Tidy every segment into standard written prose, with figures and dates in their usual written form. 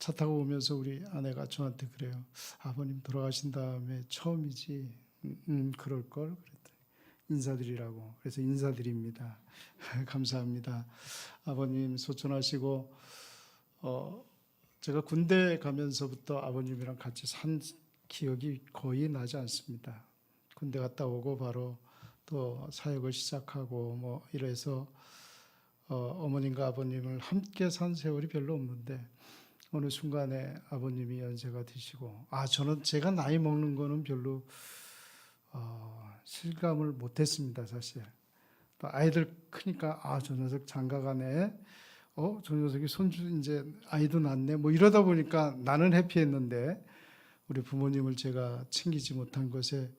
차 타고 오면서 우리 아내가 저한테 그래요. 아버님 돌아가신 다음에 처음이지. 그럴걸. 그랬더니 인사드리라고. 그래서 인사드립니다. 감사합니다. 아버님 소천하시고 제가 군대 가면서부터 아버님이랑 같이 산 기억이 거의 나지 않습니다. 군대 갔다 오고 바로 또 사역을 시작하고 뭐 이래서 어머님과 아버님을 함께 산 세월이 별로 없는데 어느 순간에 아버님이 연세가 드시고 저는 제가 나이 먹는 거는 별로 실감을 못했습니다. 사실 또 아이들 크니까 저 녀석 장가가네, 저 녀석이 손주 이제 아이도 낳네, 뭐 이러다 보니까 나는 해피했는데 우리 부모님을 제가 챙기지 못한 것에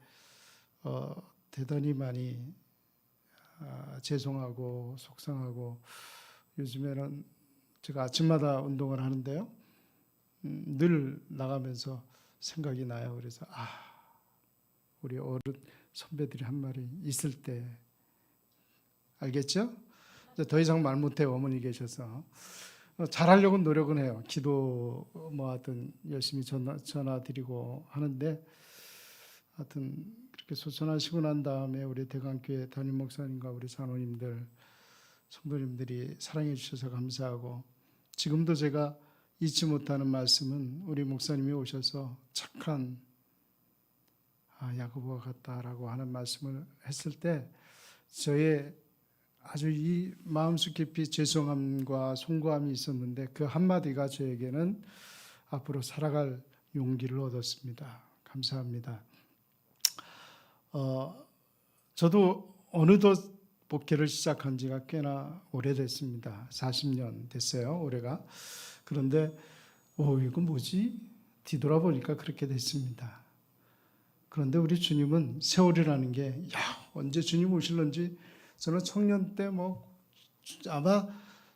대단히 많이 죄송하고 속상하고, 요즘에는 제가 아침마다 운동을 하는데요, 늘 나가면서 생각이 나요. 그래서 우리 어른 선배들이 한 말이 있을 때, 알겠죠? 더 이상 말 못해요. 어머니 계셔서. 잘하려고 노력은 해요. 기도 뭐 하여튼 열심히 전화 드리고 하는데, 하여튼 그렇게 소천하시고 난 다음에 우리 대강교회 담임 목사님과 우리 장로님들, 성도님들이 사랑해 주셔서 감사하고, 지금도 제가 잊지 못하는 말씀은 우리 목사님이 오셔서 착한 야고보와 같다라고 하는 말씀을 했을 때 저의 아주 이 마음속 깊이 죄송함과 송구함이 있었는데, 그 한마디가 저에게는 앞으로 살아갈 용기를 얻었습니다. 감사합니다. 저도 어느덧 목회를 시작한 지가 꽤나 오래됐습니다. 40년 됐어요, 올해가. 그런데 이거 뭐지? 뒤돌아보니까 그렇게 됐습니다. 그런데 우리 주님은 세월이라는 게 언제 주님 오실런지, 저는 청년 때 아마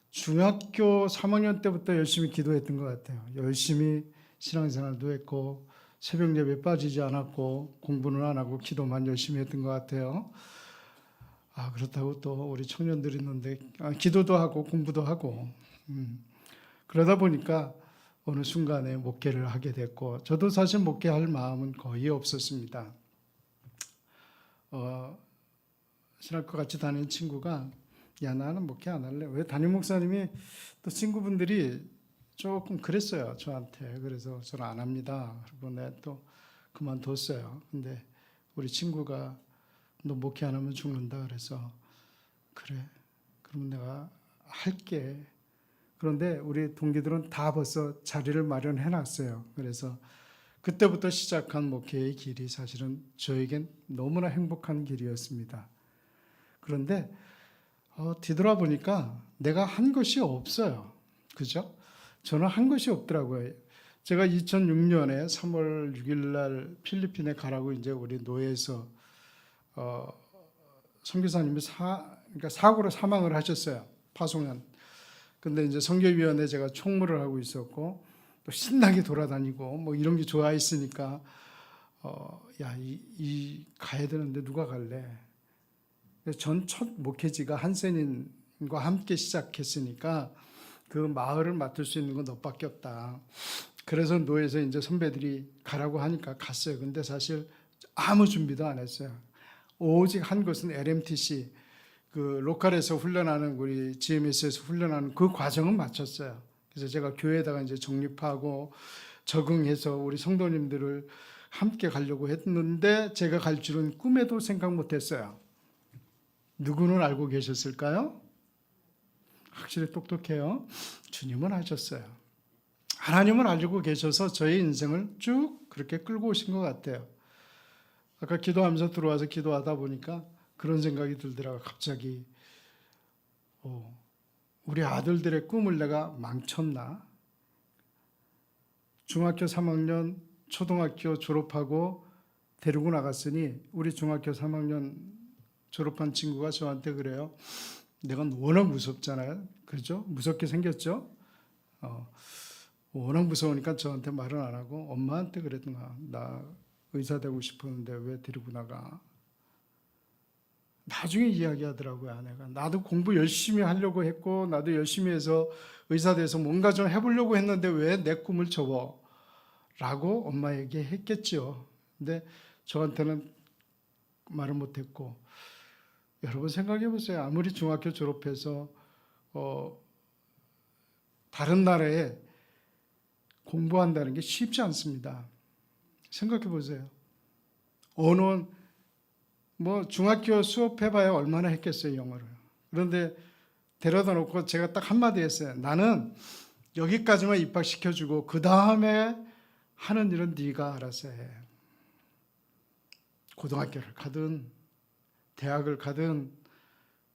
중학교 3학년 때부터 열심히 기도했던 것 같아요. 열심히 신앙생활도 했고 새벽 예배 빠지지 않았고 공부는 안 하고 기도만 열심히 했던 것 같아요. 그렇다고 또 우리 청년들이 있는데 기도도 하고 공부도 하고 그러다 보니까 어느 순간에 목회를 하게 됐고, 저도 사실 목회할 마음은 거의 없었습니다. 신학교 같이 다니는 친구가 나는 목회 안 할래. 왜? 담임 목사님이 또 친구분들이 조금 그랬어요, 저한테. 그래서 저는 안 합니다. 그리고 내가 또 그만뒀어요. 근데 우리 친구가 너 목회 안 하면 죽는다 그래서, 그래 그러면 내가 할게. 그런데 우리 동기들은 다 벌써 자리를 마련해 놨어요. 그래서 그때부터 시작한 목회의 길이 사실은 저에겐 너무나 행복한 길이었습니다. 그런데 뒤돌아보니까 내가 한 것이 없어요. 그죠? 저는 한 것이 없더라고요. 제가 2006년에 3월 6일 날 필리핀에 가라고 이제 우리 노예에서 선교사님이 그러니까 사고로 사망을 하셨어요. 파송한. 근데 이제 선교위원회 제가 총무를 하고 있었고 또 신나게 돌아다니고 뭐 이런 게 좋아했으니까 가야 되는데 누가 갈래? 전 첫 목회지가 한센인과 함께 시작했으니까 그 마을을 맡을 수 있는 건 너밖에 없다. 그래서 노예에서 이제 선배들이 가라고 하니까 갔어요. 근데 사실 아무 준비도 안 했어요. 오직 한 것은 LMTC, 그 로컬에서 훈련하는, 우리 GMS에서 훈련하는 그 과정은 마쳤어요. 그래서 제가 교회에다가 이제 정립하고 적응해서 우리 성도님들을 함께 가려고 했는데, 제가 갈 줄은 꿈에도 생각 못했어요. 누구는 알고 계셨을까요? 확실히 똑똑해요. 주님은 아셨어요. 하나님은 알고 계셔서 저의 인생을 쭉 그렇게 끌고 오신 것 같아요. 아까 기도하면서 들어와서 기도하다 보니까 그런 생각이 들더라고요. 갑자기 우리 아들들의 꿈을 내가 망쳤나? 중학교 3학년, 초등학교 졸업하고 데리고 나갔으니 우리 중학교 3학년 졸업한 친구가 저한테 그래요. 내가 워낙 무섭잖아요. 그렇죠? 무섭게 생겼죠? 워낙 무서우니까 저한테 말은 안 하고 엄마한테 그랬더니 나 의사 되고 싶었는데 왜 데리고 나가? 나중에 이야기하더라고요, 아내가. 나도 공부 열심히 하려고 했고 나도 열심히 해서 의사 돼서 뭔가 좀 해보려고 했는데 왜 내 꿈을 접어? 라고 엄마에게 했겠죠. 근데 저한테는 말을 못했고, 여러분 생각해 보세요. 아무리 중학교 졸업해서 다른 나라에 공부한다는 게 쉽지 않습니다. 생각해 보세요. 언어, 뭐 중학교 수업해봐야 얼마나 했겠어요, 영어를. 그런데 데려다 놓고 제가 딱 한마디 했어요. 나는 여기까지만 입학시켜주고 그 다음에 하는 일은 네가 알아서 해. 고등학교를 가든 대학을 가든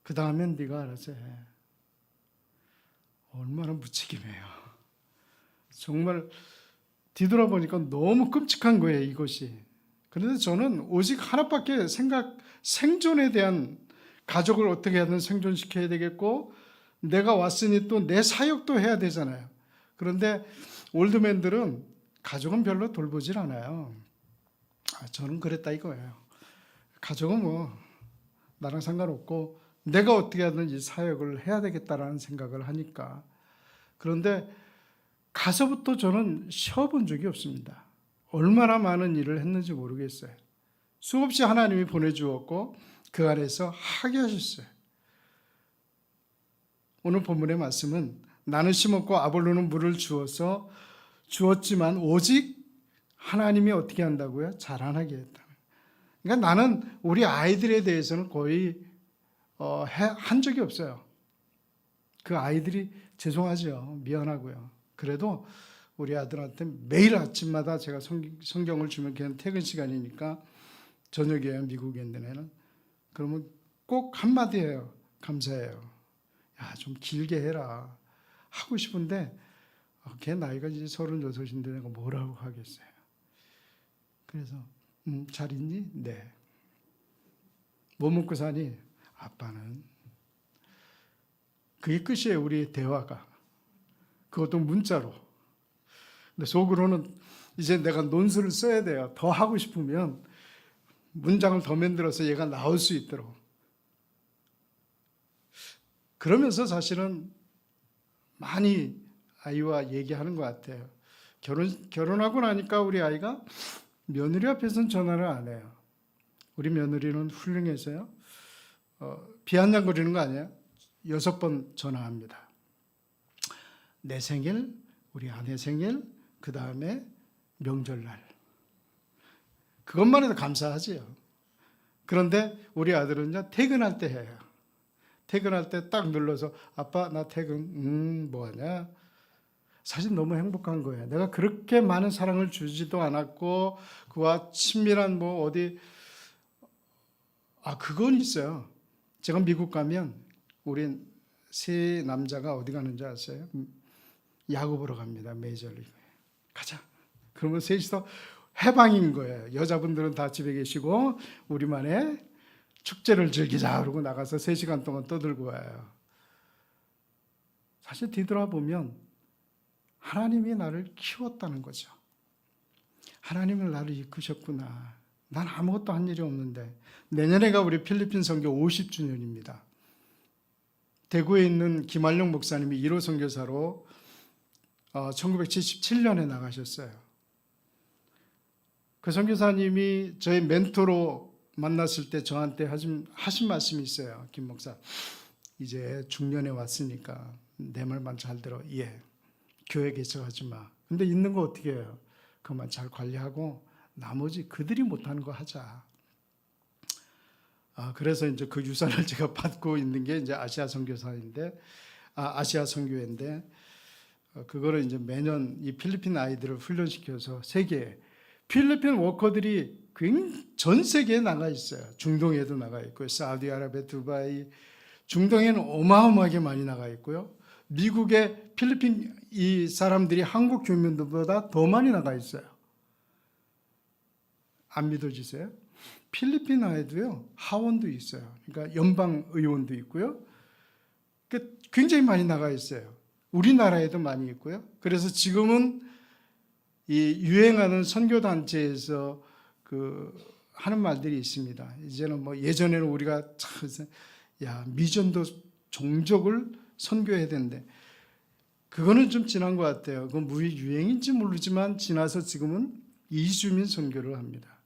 그 다음엔 네가 알아서 해. 얼마나 무책임해요. 정말 뒤돌아보니까 너무 끔찍한 거예요, 이것이. 그런데 저는 오직 하나밖에 생존에 대한, 가족을 어떻게 하든 생존시켜야 되겠고 내가 왔으니 또 내 사역도 해야 되잖아요. 그런데 올드맨들은 가족은 별로 돌보질 않아요. 저는 그랬다 이거예요. 가족은 뭐 나랑 상관없고 내가 어떻게 하든 이 사역을 해야 되겠다라는 생각을 하니까. 그런데 가서부터 저는 쉬어본 적이 없습니다. 얼마나 많은 일을 했는지 모르겠어요. 수없이 하나님이 보내주었고 그 안에서 하게 하셨어요. 오늘 본문의 말씀은 나는 심었고 아볼로는 물을 주었지만 오직 하나님이 어떻게 한다고요? 자라나게 했다. 그러니까 나는 우리 아이들에 대해서는 거의 한 적이 없어요. 그 아이들이 죄송하죠. 미안하고요. 그래도 우리 아들한테 매일 아침마다 제가 성경을 주면 걔는 퇴근 시간이니까 저녁이에요. 미국에 있는 애는. 그러면 꼭 한마디 해요. 감사해요. 야, 좀 길게 해라. 하고 싶은데 걔 나이가 이제 36인데 내가 뭐라고 하겠어요. 그래서 잘 있니? 네. 뭐 먹고 사니? 아빠는. 그게 끝이에요. 우리 대화가. 그것도 문자로. 근데 속으로는 이제 내가 논술을 써야 돼요. 더 하고 싶으면 문장을 더 만들어서 얘가 나올 수 있도록. 그러면서 사실은 많이 아이와 얘기하는 것 같아요. 결혼하고 나니까 우리 아이가 며느리 앞에서는 전화를 안 해요. 우리 며느리는 훌륭해서요. 비아냥거리는 거 아니에요? 6번 전화합니다. 내 생일, 우리 아내 생일, 그 다음에 명절날. 그것만 해도 감사하지요. 그런데 우리 아들은요, 퇴근할 때 해요. 퇴근할 때 딱 눌러서 아빠 나 퇴근, 뭐하냐? 사실 너무 행복한 거예요. 내가 그렇게 많은 사랑을 주지도 않았고 그와 친밀한 뭐 어디 그건 있어요. 제가 미국 가면 우리 세 남자가 어디 가는지 아세요? 야구 보러 갑니다. 메이저리그. 가자. 그러면 셋이서 해방인 거예요. 여자분들은 다 집에 계시고 우리만의 축제를 즐기자 그러고 나가서 3시간 동안 떠들고 와요. 사실 뒤돌아보면 하나님이 나를 키웠다는 거죠. 하나님은 나를 이끄셨구나. 난 아무것도 한 일이 없는데. 내년에가 우리 필리핀 선교 50주년입니다. 대구에 있는 김한룡 목사님이 1호 선교사로 1977년에 나가셨어요. 그 선교사님이 저의 멘토로 만났을 때 저한테 하신 말씀이 있어요. 김 목사, 이제 중년에 왔으니까 내 말만 잘 들어. 예, 교회 개척하지 마. 근데 있는 거 어떻게 해요? 그것만 잘 관리하고 나머지 그들이 못하는 거 하자. 그래서 이제 그 유산을 제가 받고 있는 게 이제 아시아 선교사인데, 아시아 선교회인데, 그거를 이제 매년 이 필리핀 아이들을 훈련시켜서 세계 필리핀 워커들이 전 세계에 나가 있어요. 중동에도 나가 있고요. 사우디아라비아, 두바이, 중동에는 어마어마하게 많이 나가 있고요. 미국에 필리핀 이 사람들이 한국 교민들보다 더 많이 나가 있어요. 안 믿어지세요? 필리핀에도요 하원도 있어요. 그러니까 연방 의원도 있고요. 굉장히 많이 나가 있어요. 우리나라에도 많이 있고요. 그래서 지금은 이 유행하는 선교 단체에서 그 하는 말들이 있습니다. 이제는 뭐 예전에는 우리가 참, 야, 미전도 종족을 선교해야 되는데 그거는 좀 지난 것 같아요. 그건 유행인지 모르지만 지나서 지금은 이주민 선교를 합니다.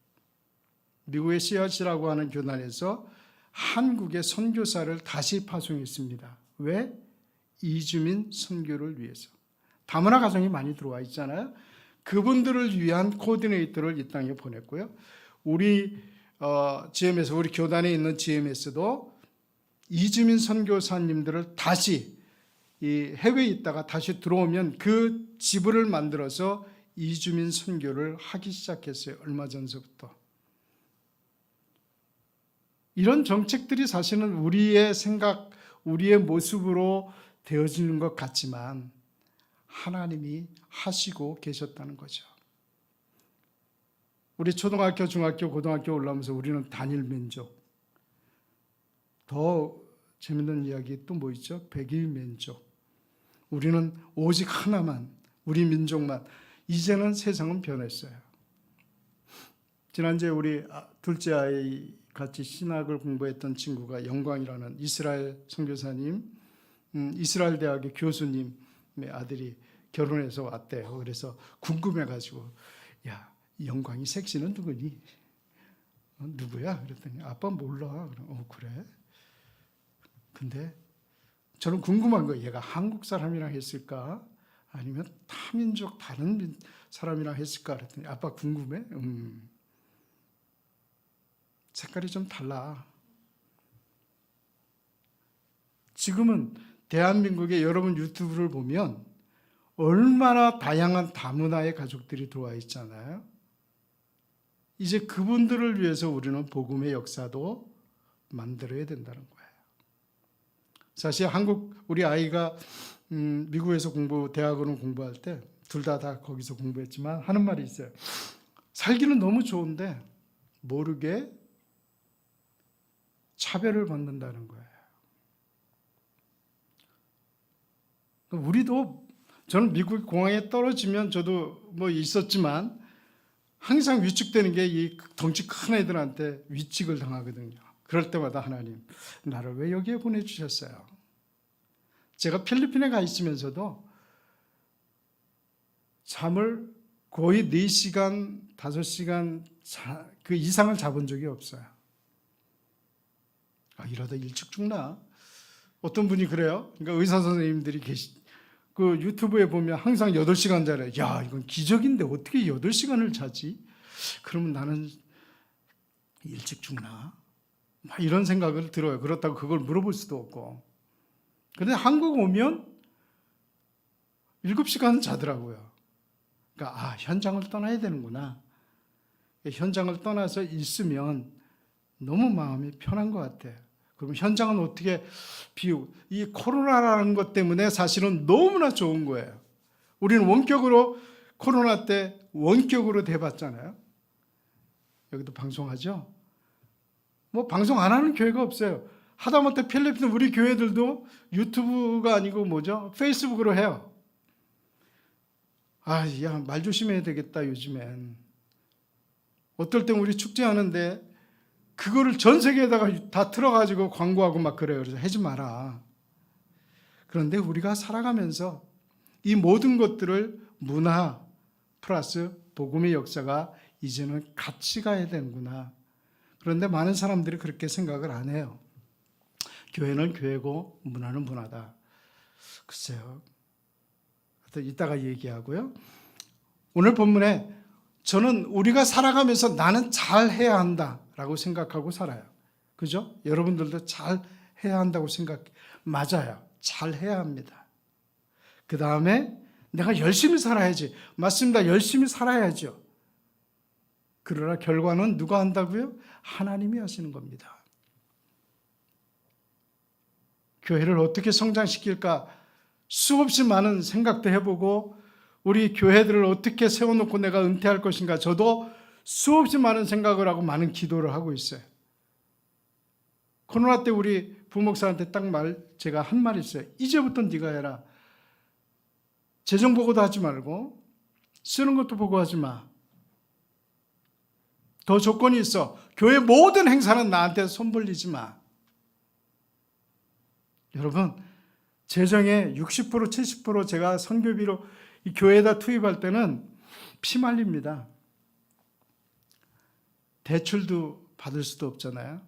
미국의 씨앗이라고 하는 교단에서 한국의 선교사를 다시 파송했습니다. 왜? 이주민 선교를 위해서. 다문화 가정이 많이 들어와 있잖아요. 그분들을 위한 코디네이터를 이 땅에 보냈고요. 우리 GMS, 우리 교단에 있는 GMS도 이주민 선교사님들을 다시 이 해외에 있다가 다시 들어오면 그 지부를 만들어서 이주민 선교를 하기 시작했어요. 얼마 전서부터. 이런 정책들이 사실은 우리의 생각, 우리의 모습으로 되어지는 것 같지만 하나님이 하시고 계셨다는 거죠. 우리 초등학교, 중학교, 고등학교 올라오면서 우리는 단일 민족. 더 재밌는 이야기 또 뭐 있죠? 백일 민족. 우리는 오직 하나만, 우리 민족만. 이제는 세상은 변했어요. 지난주에 우리 둘째 아이 같이 신학을 공부했던 친구가 영광이라는 이스라엘 선교사님, 이스라엘 대학의 교수님의 아들이 결혼해서 왔대요. 그래서 궁금해가지고, 야, 영광이 색시는 누구니? 누구야? 그랬더니 아빠 몰라. 그래? 근데 저는 궁금한 거예요. 얘가 한국 사람이랑 했을까? 아니면 타민족 다른 사람이랑 했을까? 그랬더니 아빠 궁금해? 색깔이 좀 달라. 지금은 대한민국에 여러분 유튜브를 보면 얼마나 다양한 다문화의 가족들이 들어와 있잖아요. 이제 그분들을 위해서 우리는 복음의 역사도 만들어야 된다는 거예요. 사실 우리 아이가 미국에서 대학으로 공부할 때 둘 다 거기서 공부했지만 하는 말이 있어요. 살기는 너무 좋은데 모르게 차별을 받는다는 거예요. 우리도 저는 미국 공항에 떨어지면 저도 뭐 있었지만 항상 위축되는 게 이 덩치 큰 애들한테 위축을 당하거든요. 그럴 때마다 하나님, 나를 왜 여기에 보내주셨어요? 제가 필리핀에 가 있으면서도 잠을 거의 4시간, 5시간 그 이상을 자본 적이 없어요. 이러다 일찍 죽나? 어떤 분이 그래요. 그러니까 의사 선생님들이 그 유튜브에 보면 항상 8시간 자래. 야, 이건 기적인데 어떻게 8시간을 자지? 그러면 나는 일찍 죽나? 이런 생각을 들어요. 그렇다고 그걸 물어볼 수도 없고. 그런데 한국 오면 7시간 자더라고요. 그러니까 현장을 떠나야 되는구나. 현장을 떠나서 있으면 너무 마음이 편한 것 같아요. 그럼 현장은 어떻게 이 코로나라는 것 때문에 사실은 너무나 좋은 거예요. 우리는 코로나 때 원격으로 대봤잖아요. 여기도 방송하죠? 뭐 방송 안 하는 교회가 없어요. 하다못해 필리핀 우리 교회들도 유튜브가 아니고 뭐죠? 페이스북으로 해요. 야, 말 조심해야 되겠다, 요즘엔. 어떨 땐 우리 축제하는데 그거를 전 세계에다가 다 틀어가지고 광고하고 막 그래요. 그래서 하지 마라. 그런데 우리가 살아가면서 이 모든 것들을 문화 플러스 복음의 역사가 이제는 같이 가야 되는구나. 그런데 많은 사람들이 그렇게 생각을 안 해요. 교회는 교회고 문화는 문화다. 글쎄요. 이따가 얘기하고요. 오늘 본문에 저는 우리가 살아가면서 나는 잘해야 한다라고 생각하고 살아요. 그죠? 여러분들도 잘해야 한다고 맞아요. 잘해야 합니다. 그 다음에 내가 열심히 살아야지. 맞습니다. 열심히 살아야죠. 그러나 결과는 누가 한다고요? 하나님이 하시는 겁니다. 교회를 어떻게 성장시킬까 수없이 많은 생각도 해보고 우리 교회들을 어떻게 세워놓고 내가 은퇴할 것인가 저도 수없이 많은 생각을 하고 많은 기도를 하고 있어요. 코로나 때 우리 부목사한테 제가 한 말이 있어요. 이제부터 네가 해라. 재정 보고도 하지 말고 쓰는 것도 보고하지 마. 더 조건이 있어. 교회 모든 행사는 나한테 손 벌리지 마. 여러분, 재정의 60% 70% 제가 선교비로 이 교회에다 투입할 때는 피말립니다. 대출도 받을 수도 없잖아요.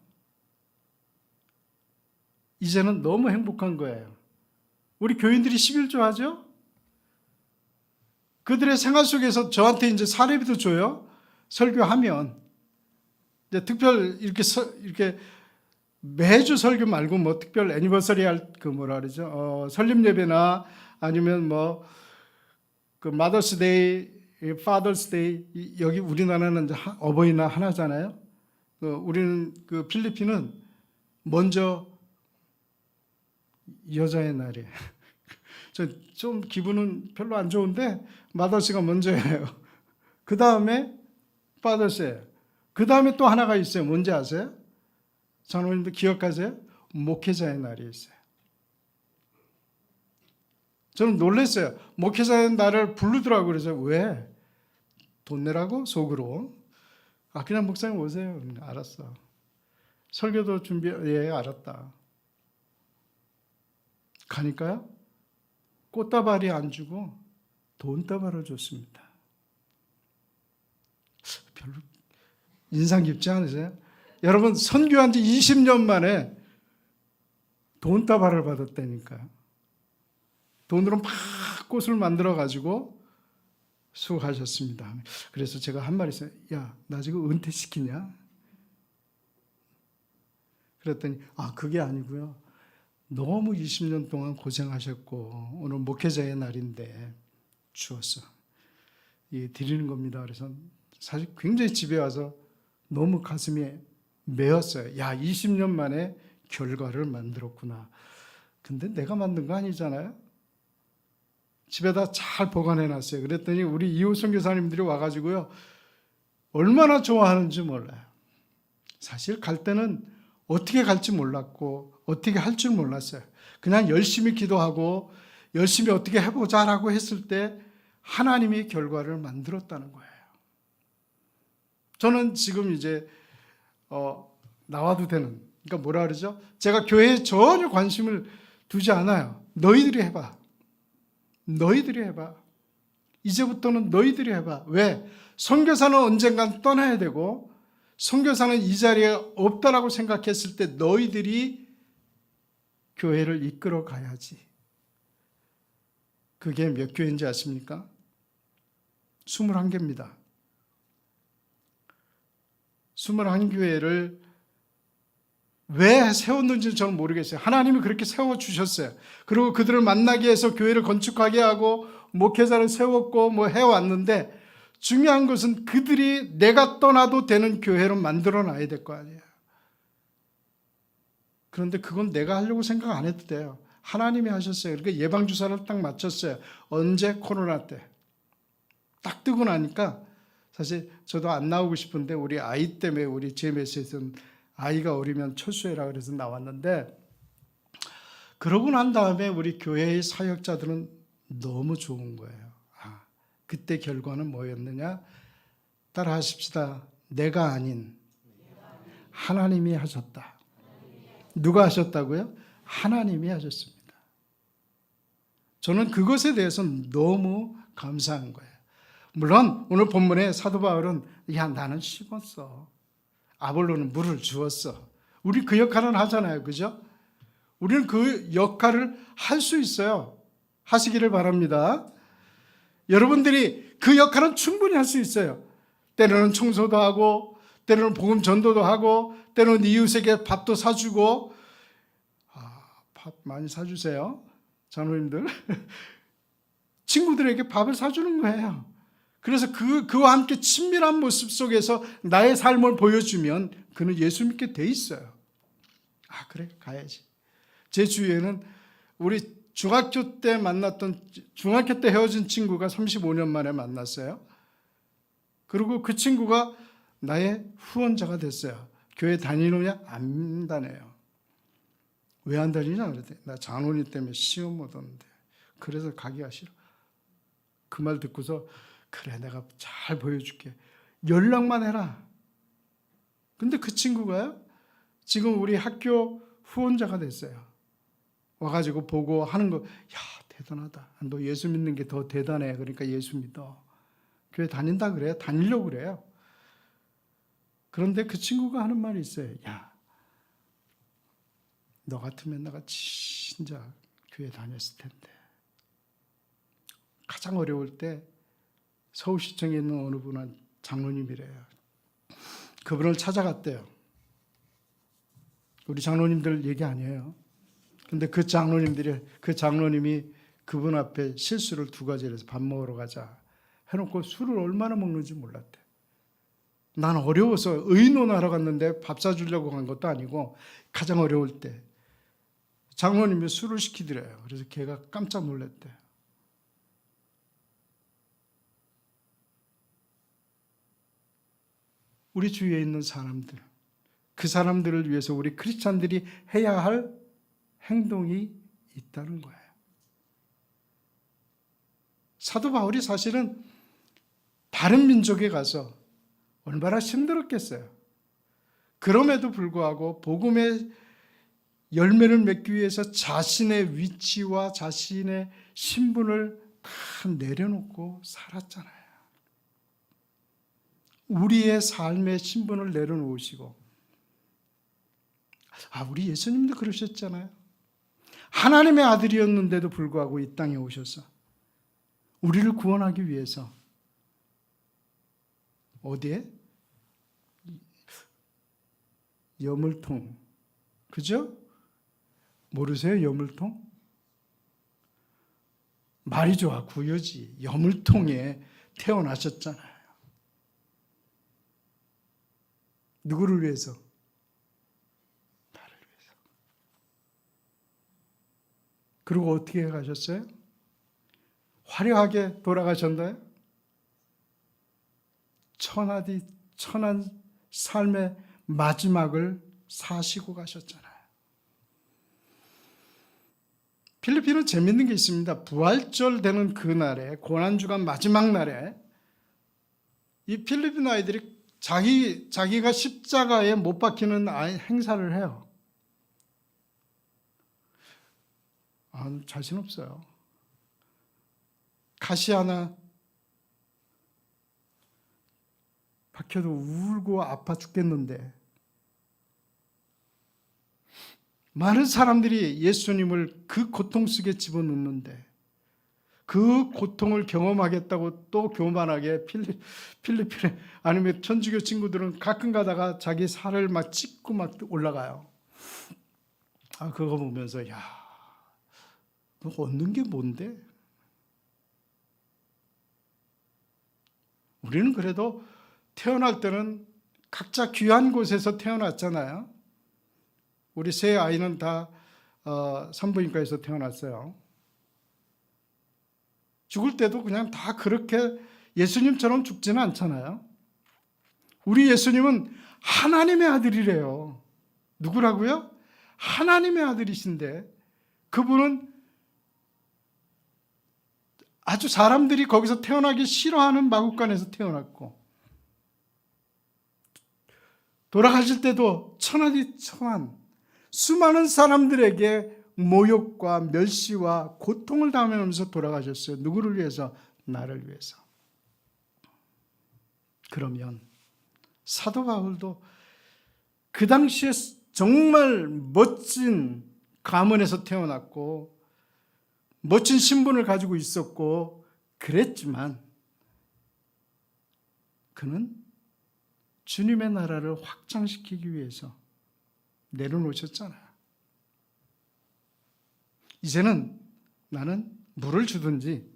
이제는 너무 행복한 거예요. 우리 교인들이 11조 하죠? 그들의 생활 속에서 저한테 이제 사례비도 줘요. 설교하면. 이제 특별 이렇게 매주 설교 말고 뭐 특별 애니버서리 할 그 뭐라 그러죠? 설립 예배나 아니면 뭐 그 마더스 데이, 파더스 데이, 여기 우리나라는 이제 어버이날 하나잖아요. 우리는 그 필리핀은 먼저 여자의 날이에요. 좀 기분은 별로 안 좋은데 마더스가 먼저예요. 그 다음에 파더스예요. 그 다음에 또 하나가 있어요. 뭔지 아세요? 장로님도 기억하세요? 목회자의 날이 있어요. 저는 놀랐어요. 목회자의 날을 부르더라고요. 그래서 왜? 돈 내라고? 속으로. 그냥 목사님 오세요. 알았어. 설교도 예, 알았다. 가니까요. 꽃다발이 안 주고 돈다발을 줬습니다. 별로 인상 깊지 않으세요? 여러분, 선교한 지 20년 만에 돈다발을 받았다니까요. 돈으로 막 꽃을 만들어 가지고 수고하셨습니다. 그래서 제가 한 말 있어요. 야, 나 지금 은퇴시키냐? 그랬더니 그게 아니고요. 너무 20년 동안 고생하셨고 오늘 목회자의 날인데 주었어. 드리는 겁니다. 그래서 사실 굉장히 집에 와서 너무 가슴이 메었어요. 야, 20년 만에 결과를 만들었구나. 근데 내가 만든 거 아니잖아요. 집에다 잘 보관해놨어요. 그랬더니 우리 이웃 선교사님들이 와가지고요. 얼마나 좋아하는지 몰라요. 사실 갈 때는 어떻게 갈지 몰랐고 어떻게 할 줄 몰랐어요. 그냥 열심히 기도하고 열심히 어떻게 해보자라고 했을 때 하나님이 결과를 만들었다는 거예요. 저는 지금 이제 나와도 되는, 그러니까 뭐라 그러죠? 제가 교회에 전혀 관심을 두지 않아요. 너희들이 해봐. 너희들이 해봐. 이제부터는 너희들이 해봐. 왜? 선교사는 언젠간 떠나야 되고 선교사는 이 자리에 없다라고 생각했을 때 너희들이 교회를 이끌어 가야지. 그게 몇 교회인지 아십니까? 21개입니다. 21교회를 왜 세웠는지는 저는 모르겠어요. 하나님이 그렇게 세워주셨어요. 그리고 그들을 만나게 해서 교회를 건축하게 하고 목회자를 세웠고 뭐 해왔는데 중요한 것은 그들이 내가 떠나도 되는 교회로 만들어 놔야 될 거 아니에요. 그런데 그건 내가 하려고 생각 안 해도 돼요. 하나님이 하셨어요. 그러니까 예방주사를 딱 맞췄어요. 언제? 코로나 때. 딱 뜨고 나니까 사실 저도 안 나오고 싶은데 우리 아이 때문에 우리 GMS에서는 아이가 어리면 철수해라 그래서 나왔는데 그러고 난 다음에 우리 교회의 사역자들은 너무 좋은 거예요. 그때 결과는 뭐였느냐? 따라 하십시다. 내가 아닌 하나님이 하셨다. 누가 하셨다고요? 하나님이 하셨습니다. 저는 그것에 대해서 너무 감사한 거예요. 물론 오늘 본문에 사도 바울은 나는 심었어. 아볼로는 물을 주었어. 우리 그 역할은 하잖아요. 그죠? 우리는 그 역할을 할 수 있어요. 하시기를 바랍니다. 여러분들이 그 역할은 충분히 할 수 있어요. 때로는 청소도 하고 때로는 복음 전도도 하고 때로는 이웃에게 밥도 사주고 밥 많이 사주세요. 장로님들. 친구들에게 밥을 사주는 거예요. 그래서 그와 함께 친밀한 모습 속에서 나의 삶을 보여주면 그는 예수 믿게 돼 있어요. 그래 가야지. 제 주위에는 우리 중학교 때 헤어진 친구가 35년 만에 만났어요. 그리고 그 친구가 나의 후원자가 됐어요. 교회 다니느냐? 안 다녀요. 왜 안 다니냐? 그랬더니 나 장로님 때문에 시험 못 오는데 그래서 가기가 싫어. 그 말 듣고서 그래 내가 잘 보여줄게. 연락만 해라. 근데 그 친구가요, 지금 우리 학교 후원자가 됐어요. 와가지고 보고 하는 거, 야, 대단하다. 너 예수 믿는 게 더 대단해. 그러니까 예수 믿어. 교회 다닌다 그래요. 다니려고 그래요. 그런데 그 친구가 하는 말이 있어요. 야, 너 같으면 내가 진짜 교회 다녔을 텐데. 가장 어려울 때 서울시청에 있는 어느 분은 장로님이래요. 그분을 찾아갔대요. 우리 장로님들 얘기 아니에요. 근데 그 장로님이 그분 앞에 실수를 두 가지를 해서 밥 먹으러 가자 해놓고 술을 얼마나 먹는지 몰랐대. 난 어려워서 의논하러 갔는데 밥 사주려고 간 것도 아니고 가장 어려울 때 장로님이 술을 시키더래요. 그래서 걔가 깜짝 놀랐대. 우리 주위에 있는 사람들, 그 사람들을 위해서 우리 크리스찬들이 해야 할 행동이 있다는 거예요. 사도 바울이 사실은 다른 민족에 가서 얼마나 힘들었겠어요. 그럼에도 불구하고 복음의 열매를 맺기 위해서 자신의 위치와 자신의 신분을 다 내려놓고 살았잖아요. 우리의 삶의 신분을 내려놓으시고, 우리 예수님도 그러셨잖아요. 하나님의 아들이었는데도 불구하고 이 땅에 오셔서 우리를 구원하기 위해서 어디에? 여물통. 그죠? 모르세요? 여물통? 말이 좋아, 구여지. 여물통에 태어나셨잖아요. 누구를 위해서? 나를 위해서. 그리고 어떻게 가셨어요? 화려하게 돌아가셨나요? 천한 삶의 마지막을 사시고 가셨잖아요. 필리핀은 재밌는 게 있습니다. 부활절 되는 그날에, 고난주간 마지막 날에 이 필리핀 아이들이 자기가 십자가에 못 박히는 행사를 해요. 자신 없어요. 가시 하나 박혀도 울고 아파 죽겠는데 많은 사람들이 예수님을 그 고통 속에 집어넣는데 그 고통을 경험하겠다고 또 교만하게 필리핀에 아니면 천주교 친구들은 가끔 가다가 자기 살을 막 찢고 막 올라가요. 그거 보면서 야, 너 얻는 게 뭔데? 우리는 그래도 태어날 때는 각자 귀한 곳에서 태어났잖아요. 우리 세 아이는 다 산부인과에서 태어났어요. 죽을 때도 그냥 다 그렇게 예수님처럼 죽지는 않잖아요. 우리 예수님은 하나님의 아들이래요. 누구라고요? 하나님의 아들이신데 그분은 아주 사람들이 거기서 태어나기 싫어하는 마국간에서 태어났고 돌아가실 때도 천한 수많은 사람들에게 모욕과 멸시와 고통을 당하면서 돌아가셨어요. 누구를 위해서? 나를 위해서. 그러면 사도 바울도 그 당시에 정말 멋진 가문에서 태어났고 멋진 신분을 가지고 있었고 그랬지만 그는 주님의 나라를 확장시키기 위해서 내려놓으셨잖아요. 이제는 나는 물을 주든지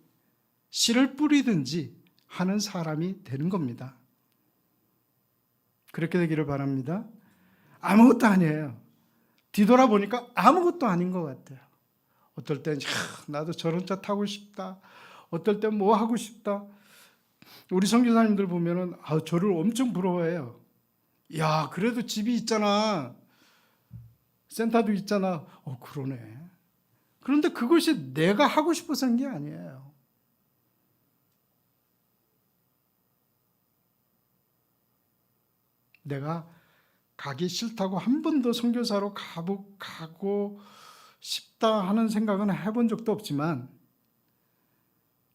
씨를 뿌리든지 하는 사람이 되는 겁니다. 그렇게 되기를 바랍니다. 아무것도 아니에요. 뒤돌아보니까 아무것도 아닌 것 같아요. 어떨 땐 나도 저런 차 타고 싶다. 어떨 땐 뭐 하고 싶다. 우리 선교사님들 보면은 저를 엄청 부러워해요. 야, 그래도 집이 있잖아. 센터도 있잖아. 그러네. 그런데 그것이 내가 하고 싶어서 한 게 아니에요. 내가 가기 싫다고 한 번도 선교사로 가고 싶다 하는 생각은 해본 적도 없지만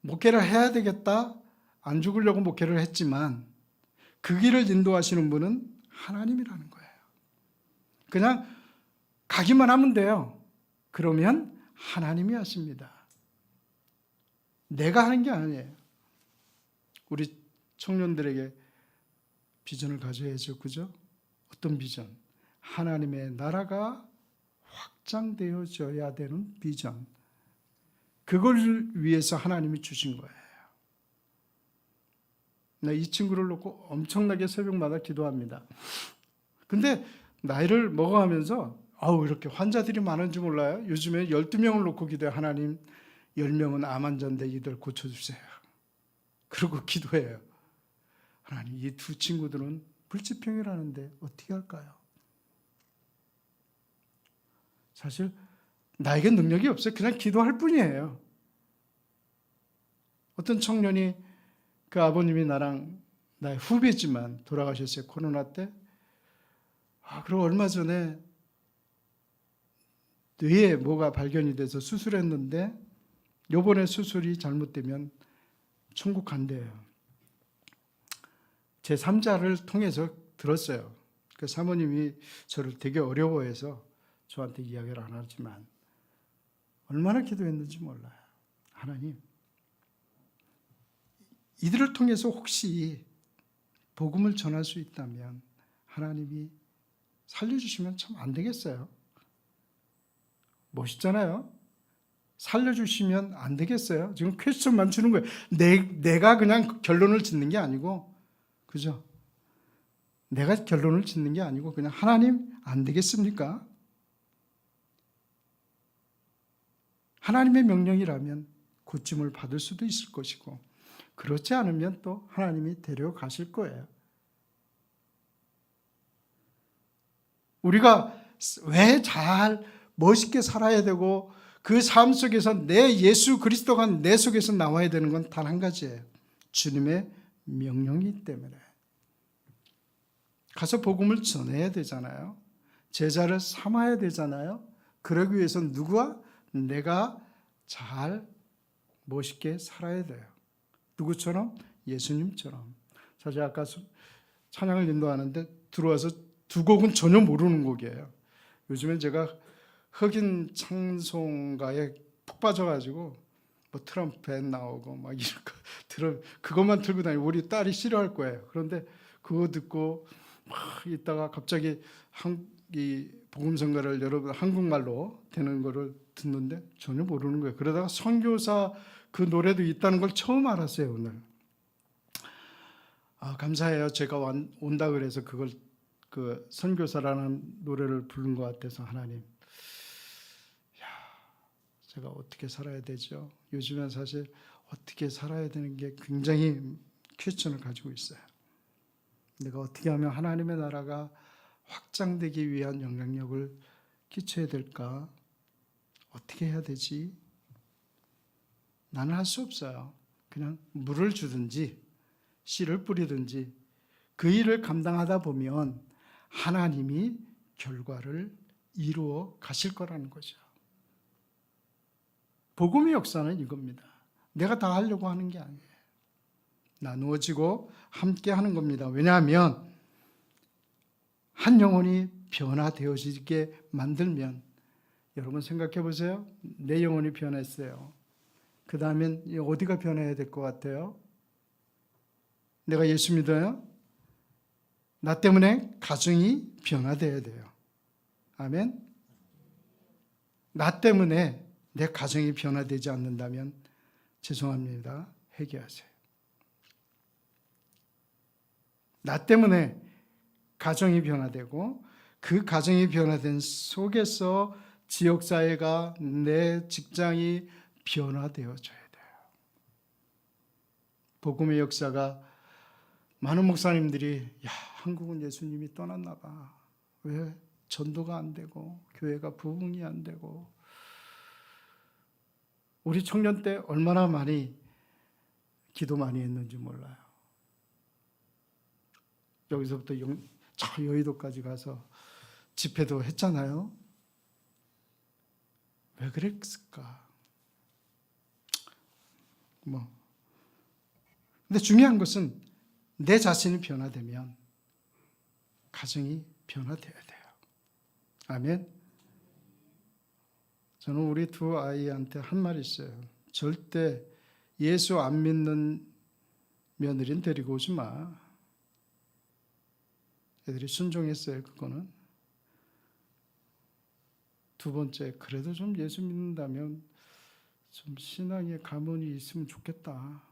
목회를 해야 되겠다, 안 죽으려고 목회를 했지만 그 길을 인도하시는 분은 하나님이라는 거예요. 그냥 가기만 하면 돼요. 그러면 하나님이 하십니다. 내가 하는 게 아니에요. 우리 청년들에게 비전을 가져야죠. 그죠? 어떤 비전? 하나님의 나라가 확장되어져야 되는 비전. 그걸 위해서 하나님이 주신 거예요. 나 이 친구를 놓고 엄청나게 새벽마다 기도합니다. 근데 나이를 먹어가면서 이렇게 환자들이 많은지 몰라요. 요즘에 12명을 놓고 기도해요. 하나님, 10명은 암 환자인데 이들 고쳐주세요. 그리고 기도해요. 하나님, 이 두 친구들은 불치병이라는데 어떻게 할까요? 사실 나에게 능력이 없어요. 그냥 기도할 뿐이에요. 어떤 청년이 그 아버님이 나의 후배지만 돌아가셨어요. 코로나 때. 그리고 얼마 전에 뇌에 뭐가 발견이 돼서 수술했는데 요번에 수술이 잘못되면 천국 간대요. 제 3자를 통해서 들었어요. 그 사모님이 저를 되게 어려워해서 저한테 이야기를 안 하지만 얼마나 기도했는지 몰라요. 하나님, 이들을 통해서 혹시 복음을 전할 수 있다면 하나님이 살려주시면 참 안 되겠어요? 멋있잖아요? 살려주시면 안 되겠어요? 지금 퀘스천만 주는 거예요. 내가 그냥 결론을 짓는 게 아니고, 그죠? 내가 결론을 짓는 게 아니고 그냥 하나님 안 되겠습니까? 하나님의 명령이라면 고침을 받을 수도 있을 것이고 그렇지 않으면 또 하나님이 데려가실 거예요. 우리가 왜 잘 멋있게 살아야 되고 그 삶 속에서 내 예수 그리스도가 내 속에서 나와야 되는 건 단 한 가지예요. 주님의 명령이기 때문에. 가서 복음을 전해야 되잖아요. 제자를 삼아야 되잖아요. 그러기 위해서 내가 잘 멋있게 살아야 돼요. 누구처럼? 예수님처럼. 사실 아까 찬양을 인도하는데 들어와서 두 곡은 전혀 모르는 곡이에요. 요즘엔 제가 흑인 찬송가에 푹 빠져가지고 뭐 트럼펫 나오고 막 이런 거 그것만 들고 다니고 우리 딸이 싫어할 거예요. 그런데 그거 듣고 막 있다가 갑자기 이 복음성가를 여러분 한국말로 되는 거를 듣는데 전혀 모르는 거예요. 그러다가 선교사 그 노래도 있다는 걸 처음 알았어요, 오늘. 감사해요. 제가 온다 그래서 그걸 그 선교사라는 노래를 부른 것 같아서 하나님. 제가 어떻게 살아야 되죠? 요즘엔 사실 어떻게 살아야 되는 게 굉장히 퀘스천을 가지고 있어요. 내가 어떻게 하면 하나님의 나라가 확장되기 위한 영향력을 끼쳐야 될까? 어떻게 해야 되지? 나는 할 수 없어요. 그냥 물을 주든지 씨를 뿌리든지 그 일을 감당하다 보면 하나님이 결과를 이루어 가실 거라는 거죠. 복음의 역사는 이겁니다. 내가 다 하려고 하는 게 아니에요. 나누어지고 함께 하는 겁니다. 왜냐하면 한 영혼이 변화되어지게 만들면 여러분 생각해 보세요. 내 영혼이 변했어요. 그 다음엔 어디가 변해야 될 것 같아요? 내가 예수 믿어요? 나 때문에 가정이 변화되어야 돼요. 아멘? 나 때문에 내 가정이 변화되지 않는다면 죄송합니다. 회개하세요. 나 때문에 가정이 변화되고 그 가정이 변화된 속에서 지역사회가 내 직장이 변화되어져야 돼요. 복음의 역사가 많은 목사님들이 한국은 예수님이 떠났나 봐. 왜 전도가 안 되고 교회가 부흥이 안 되고 우리 청년 때 얼마나 많이 기도 많이 했는지 몰라요. 여기서부터 저 여의도까지 가서 집회도 했잖아요. 왜 그랬을까? 근데 중요한 것은 내 자신이 변화되면 가정이 변화되어야 돼요. 아멘. 저는 우리 두 아이한테 한 말이 있어요. 절대 예수 안 믿는 며느리는 데리고 오지 마. 애들이 순종했어요. 그거는. 두 번째, 그래도 좀 예수 믿는다면 좀 신앙에 가문이 있으면 좋겠다.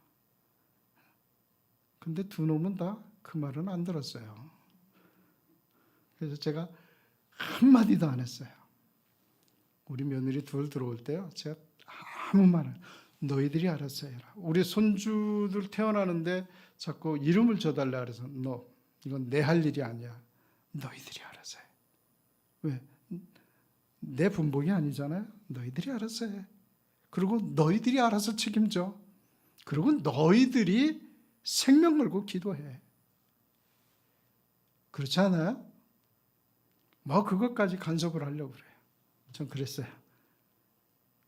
근데 두 놈은 다 그 말은 안 들었어요. 그래서 제가 한마디도 안 했어요. 우리 며느리 둘 들어올 때요, 제가 아무 말을, 너희들이 알아서 해라. 우리 손주들 태어나는데 자꾸 이름을 줘달라 그래서 너, 이건 내 할 일이 아니야. 너희들이 알아서 해. 왜? 내 분복이 아니잖아요. 너희들이 알아서 해. 그리고 너희들이 알아서 책임져. 그리고 너희들이 생명 걸고 기도해. 그렇지 않아요? 그것까지 간섭을 하려고 그래요. 전 그랬어요.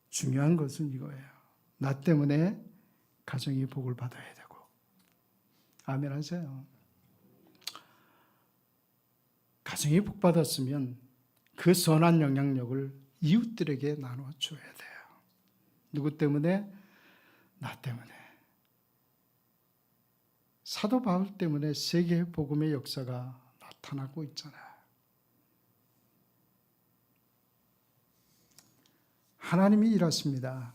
중요한 것은 이거예요. 나 때문에 가정이 복을 받아야 되고. 아멘 하세요. 가정이 복 받았으면 그 선한 영향력을 이웃들에게 나눠 줘야 돼요. 누구 때문에? 나 때문에. 사도 바울 때문에 세계 복음의 역사가 나타나고 있잖아요. 하나님이 일하십니다.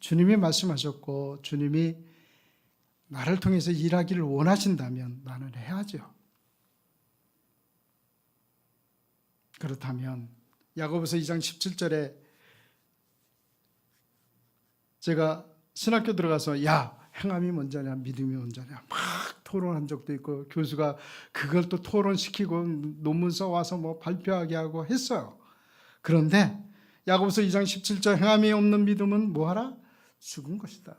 주님이 말씀하셨고 주님이 나를 통해서 일하기를 원하신다면 나는 해야죠. 그렇다면 야고보서 2장 17절에 제가 신학교 들어가서 야, 행함이 먼저냐 믿음이 먼저냐 막 토론한 적도 있고 교수가 그걸 또 토론시키고 논문 써와서 발표하게 하고 했어요. 그런데 야고보서 2장 17절 행함이 없는 믿음은 뭐하라? 죽은 것이다.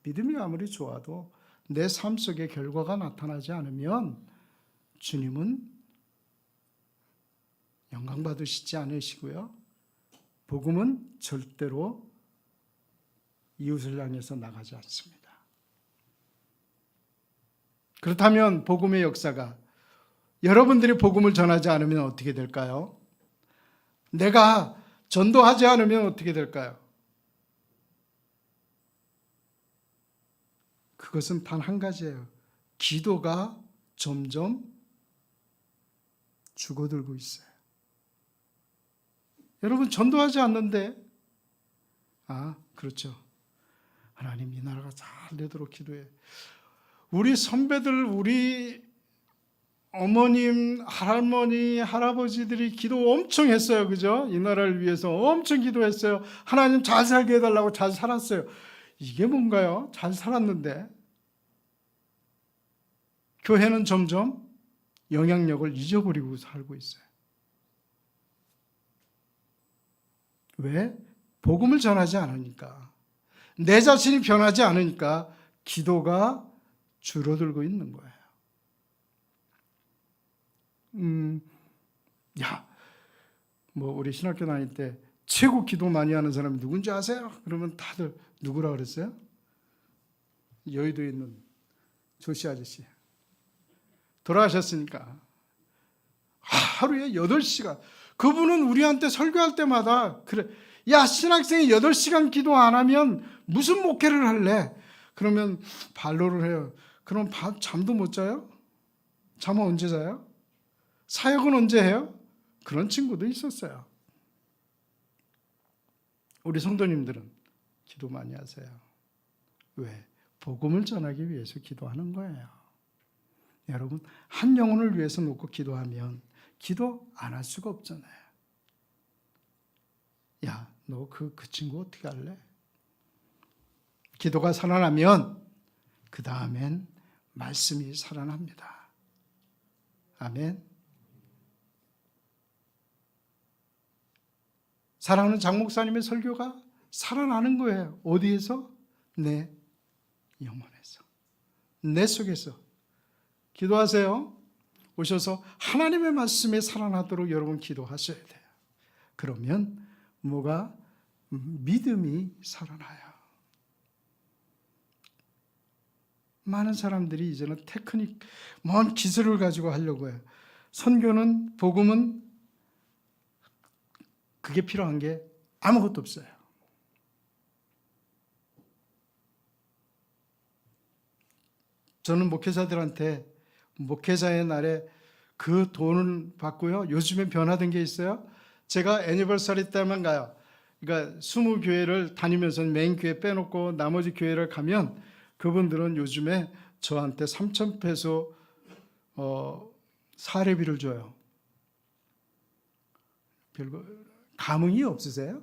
믿음이 아무리 좋아도 내 삶 속에 결과가 나타나지 않으면 주님은 영광 받으시지 않으시고요. 복음은 절대로 이웃을 향해서 나가지 않습니다. 그렇다면 복음의 역사가 여러분들이 복음을 전하지 않으면 어떻게 될까요? 내가 전도하지 않으면 어떻게 될까요? 그것은 단 한 가지예요. 기도가 점점 죽어들고 있어요. 여러분 전도하지 않는데 그렇죠. 하나님 이 나라가 잘 되도록 기도해. 우리 선배들, 우리 어머님, 할머니, 할아버지들이 기도 엄청 했어요. 그죠? 이 나라를 위해서 엄청 기도했어요. 하나님 잘 살게 해달라고 잘 살았어요. 이게 뭔가요? 잘 살았는데 교회는 점점 영향력을 잊어버리고 살고 있어요. 왜? 복음을 전하지 않으니까. 내 자신이 변하지 않으니까 기도가 줄어들고 있는 거예요. 우리 신학교 다닐 때 최고 기도 많이 하는 사람이 누군지 아세요? 그러면 다들 누구라 그랬어요? 여의도에 있는 조씨 아저씨. 돌아가셨으니까. 하루에 8시간. 그분은 우리한테 설교할 때마다 그래. 야, 신학생이 8시간 기도 안 하면 무슨 목회를 할래? 그러면 반로를 해요. 그럼 잠도 못 자요? 잠은 언제 자요? 사역은 언제 해요? 그런 친구도 있었어요. 우리 성도님들은 기도 많이 하세요. 왜? 복음을 전하기 위해서 기도하는 거예요. 여러분, 한 영혼을 위해서 놓고 기도하면 기도 안 할 수가 없잖아요. 야, 너 그 친구 어떻게 할래? 기도가 살아나면 그 다음엔 말씀이 살아납니다. 아멘. 사랑하는 장 목사님의 설교가 살아나는 거예요. 어디에서? 내 영혼에서. 내 속에서. 기도하세요. 오셔서 하나님의 말씀에 살아나도록 여러분 기도하셔야 돼요. 그러면 뭐가? 믿음이 살아나요. 많은 사람들이 이제는 테크닉, 먼 기술을 가지고 하려고 해요. 선교는, 복음은 그게 필요한 게 아무것도 없어요. 저는 목회자들한테 목회자의 날에 그 돈을 받고요. 요즘에 변화된 게 있어요. 제가 애니버서리 때만 가요. 그러니까 20교회를 다니면서 메인 교회 빼놓고 나머지 교회를 가면 그분들은 요즘에 저한테 3,000페소 사례비를 줘요. 별거 감흥이 없으세요?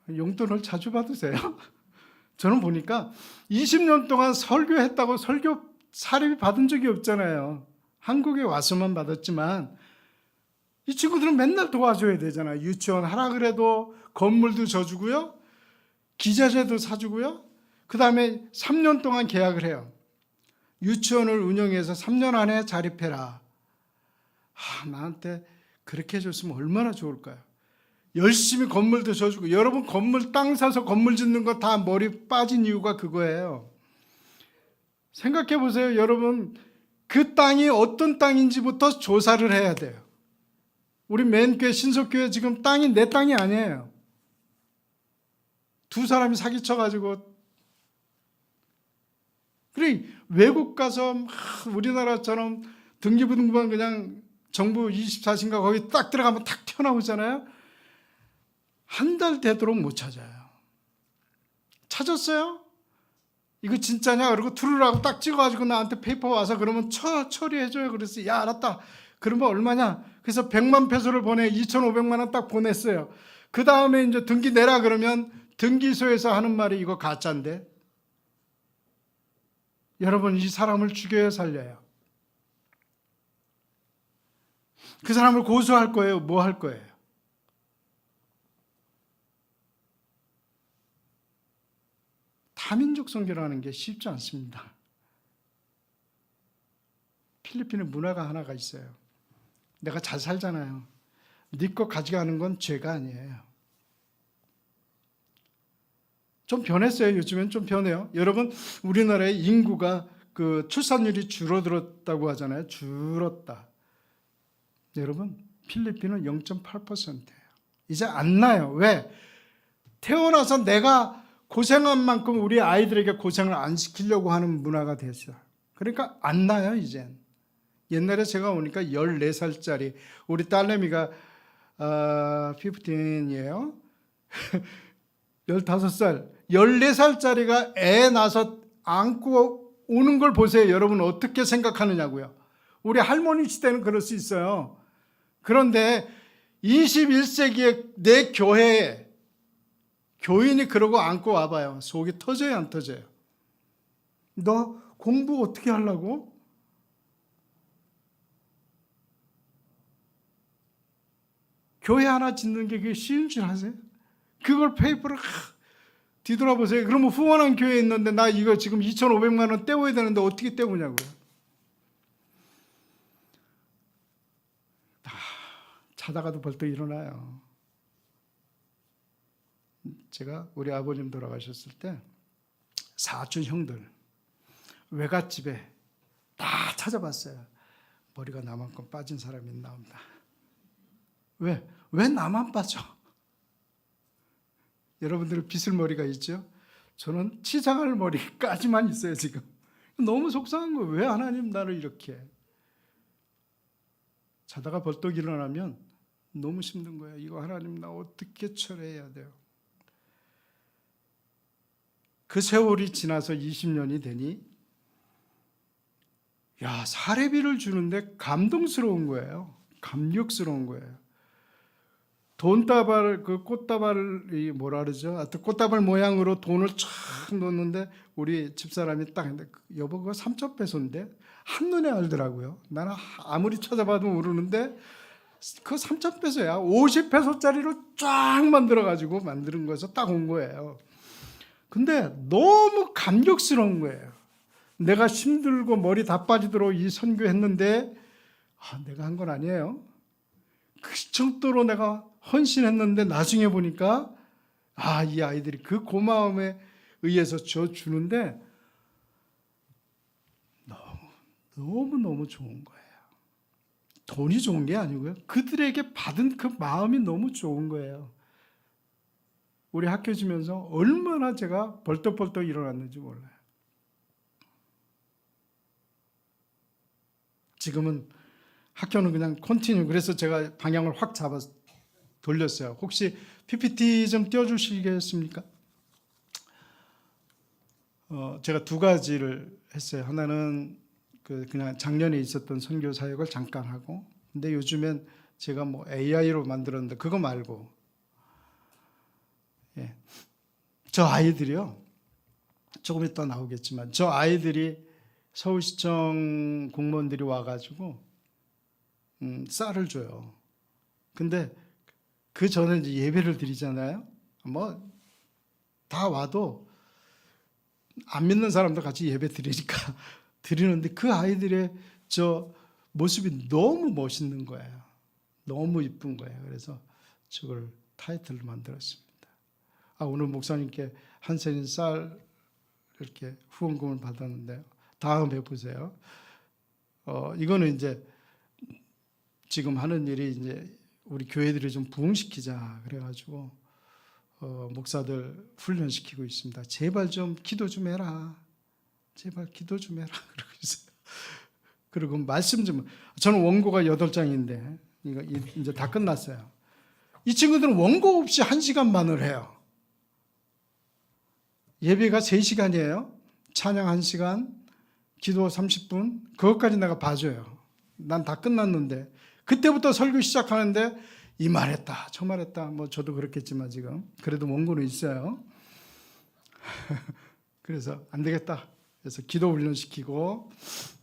용돈을 자주 받으세요? 저는 보니까 20년 동안 설교했다고 설교 사례비 받은 적이 없잖아요. 한국에 와서만 받았지만 이 친구들은 맨날 도와줘야 되잖아요. 유치원 하라 그래도 건물도 져주고요. 기자재도 사주고요. 그 다음에 3년 동안 계약을 해요. 유치원을 운영해서 3년 안에 자립해라. 나한테 그렇게 해줬으면 얼마나 좋을까요? 열심히 건물도 져주고, 여러분 건물 땅 사서 건물 짓는 거 다 머리 빠진 이유가 그거예요. 생각해 보세요. 여러분 그 땅이 어떤 땅인지부터 조사를 해야 돼요. 우리 맨교회 신석교회 지금 땅이 내 땅이 아니에요. 두 사람이 사기쳐가지고. 그래 외국 가서 우리나라처럼 등기부등본 그냥 정부 24신가 거기 딱 들어가면 탁 튀어나오잖아요. 한 달 되도록 못 찾아요. 찾았어요? 이거 진짜냐? 그러고 투르라고 딱 찍어가지고 나한테 페이퍼 와서 그러면 처리해줘요. 그랬어요. 야 알았다. 그러면 얼마냐? 그래서 100만 페소를 보내 2,500만 원 딱 보냈어요. 그 다음에 이제 등기 내라 그러면 등기소에서 하는 말이 이거 가짜인데. 여러분 이 사람을 죽여야 살려요. 그 사람을 고소할 거예요? 뭐 할 거예요? 다민족 선교라는 게 쉽지 않습니다. 필리핀의 문화가 하나가 있어요. 내가 잘 살잖아요. 네 거 가져가는 건 죄가 아니에요. 좀 변했어요. 요즘엔 좀 변해요. 여러분 우리나라의 인구가 그 출산율이 줄어들었다고 하잖아요. 줄었다. 여러분 필리핀은 0.8%예요. 이제 안 나요. 왜? 태어나서 내가 고생한 만큼 우리 아이들에게 고생을 안 시키려고 하는 문화가 됐어요. 그러니까 안 나요 이젠. 옛날에 제가 오니까 14살짜리 우리 딸내미가 15이에요. 15살 14살짜리가 애 낳아서 안고 오는 걸 보세요. 여러분 어떻게 생각하느냐고요. 우리 할머니 시대는 그럴 수 있어요. 그런데 21세기에 내 교회에 교인이 그러고 안고 와봐요. 속이 터져요 안 터져요? 너 공부 어떻게 하려고? 교회 하나 짓는 게 그게 쉬운 줄 아세요? 그걸 페이퍼를 뒤돌아보세요. 그러면 후원한 교회 있는데 나 이거 지금 2,500만 원 떼워야 되는데 어떻게 떼우냐고요. 자다가도 벌떡 일어나요. 제가 우리 아버님 돌아가셨을 때 사촌 형들 외갓집에 다 찾아봤어요. 머리가 나만큼 빠진 사람이 있나 없나. 왜 나만 빠져? 여러분들은 비슬머리가 있죠? 저는 치장할 머리까지만 있어요 지금. 너무 속상한 거예요. 왜 하나님 나를 이렇게. 자다가 벌떡 일어나면 너무 힘든 거예요. 이거 하나님 나 어떻게 처리해야 돼요? 그 세월이 지나서 20년이 되니 사례비를 주는데 감동스러운 거예요. 감격스러운 거예요. 돈다발, 그 꽃다발이 뭐라 그러죠? 하여튼 꽃다발 모양으로 돈을 쫙 놓는데 우리 집사람이 딱 했는데 여보 그거 3,000페소인데 한눈에 알더라고요. 나는 아무리 찾아봐도 모르는데 그거 3,000페소야. 50페소짜리로 쫙 만들어가지고 만드는 거에서 딱 온 거예요. 근데 너무 감격스러운 거예요. 내가 힘들고 머리 다 빠지도록 이 선교했는데 내가 한 건 아니에요. 그 정도로 내가 헌신했는데 나중에 보니까 이 아이들이 그 고마움에 의해서 저 주는데 너무 좋은 거예요. 돈이 좋은 게 아니고요. 그들에게 받은 그 마음이 너무 좋은 거예요. 우리 학교 지면서 얼마나 제가 벌떡벌떡 일어났는지 몰라요. 지금은 학교는 그냥 컨티뉴. 그래서 제가 방향을 확 잡아서 돌렸어요. 혹시 PPT 좀 띄워주시겠습니까? 제가 두 가지를 했어요. 하나는 그냥 작년에 있었던 선교 사역을 잠깐 하고, 근데 요즘엔 제가 뭐 AI로 만들었는데 그거 말고, 저 아이들이요. 조금 이따 나오겠지만 저 아이들이 서울시청 공무원들이 와가지고 쌀을 줘요. 근데 그 전에 이제 예배를 드리잖아요. 뭐 다 와도 안 믿는 사람도 같이 예배 드리니까 드리는데 그 아이들의 저 모습이 너무 멋있는 거예요. 너무 이쁜 거예요. 그래서 저걸 타이틀로 만들었습니다. 오늘 목사님께 한센인 쌀 이렇게 후원금을 받았는데요. 다음에 보세요. 이거는 이제 지금 하는 일이 이제 우리 교회들이 좀 부흥시키자 그래가지고 목사들 훈련시키고 있습니다. 제발 좀 기도 좀 해라. 제발 기도 좀 해라. 그러고 있어요. 그리고 말씀 좀. 저는 원고가 8장인데 이거 이제 다 끝났어요. 이 친구들은 원고 없이 1시간만을 해요. 예배가 3시간이에요. 찬양 1시간, 기도 30분. 그것까지 내가 봐줘요. 난 다 끝났는데 그때부터 설교 시작하는데 이 말했다, 저 말했다. 뭐 저도 그렇겠지만 지금 그래도 원고는 있어요. 그래서 안 되겠다. 그래서 기도 훈련시키고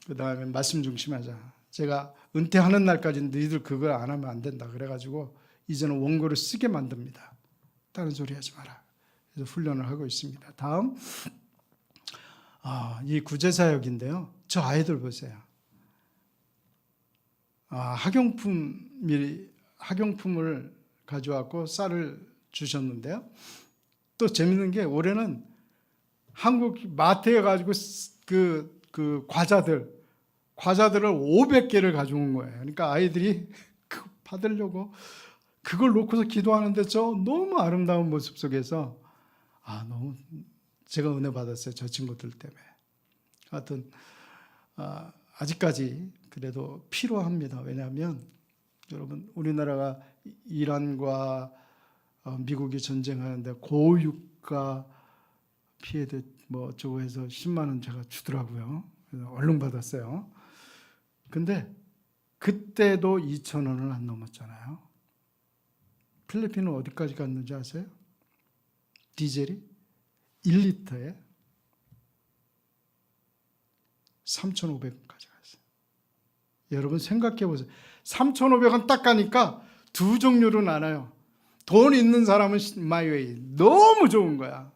그 다음에 말씀 중심하자. 제가 은퇴하는 날까지 너희들 그걸 안 하면 안 된다. 그래가지고 이제는 원고를 쓰게 만듭니다. 다른 소리 하지 마라. 그래서 훈련을 하고 있습니다. 다음 이 구제사역인데요. 저 아이들 보세요. 학용품을 가져왔고 쌀을 주셨는데요. 또 재밌는 게 올해는 한국 마트에 가지고 그 과자들을 500개를 가져온 거예요. 그러니까 아이들이 받으려고 그걸 놓고서 기도하는데 저 너무 아름다운 모습 속에서 너무 제가 은혜 받았어요. 저 친구들 때문에. 하여튼 아직까지 그래도 필요합니다. 왜냐하면 여러분 우리나라가 이란과 미국이 전쟁하는데 고유가 피해들 뭐 어쩌고 해서 10만 원 제가 주더라고요. 그래서 얼른 받았어요. 근데 그때도 2,000원을 안 넘었잖아요. 필리핀은 어디까지 갔는지 아세요? 디젤이 1리터에 3,500원까지 갔어요. 여러분 생각해 보세요. 3,500원 딱 가니까 두 종류로 나눠요. 돈 있는 사람은 마이웨이. 너무 좋은 거야.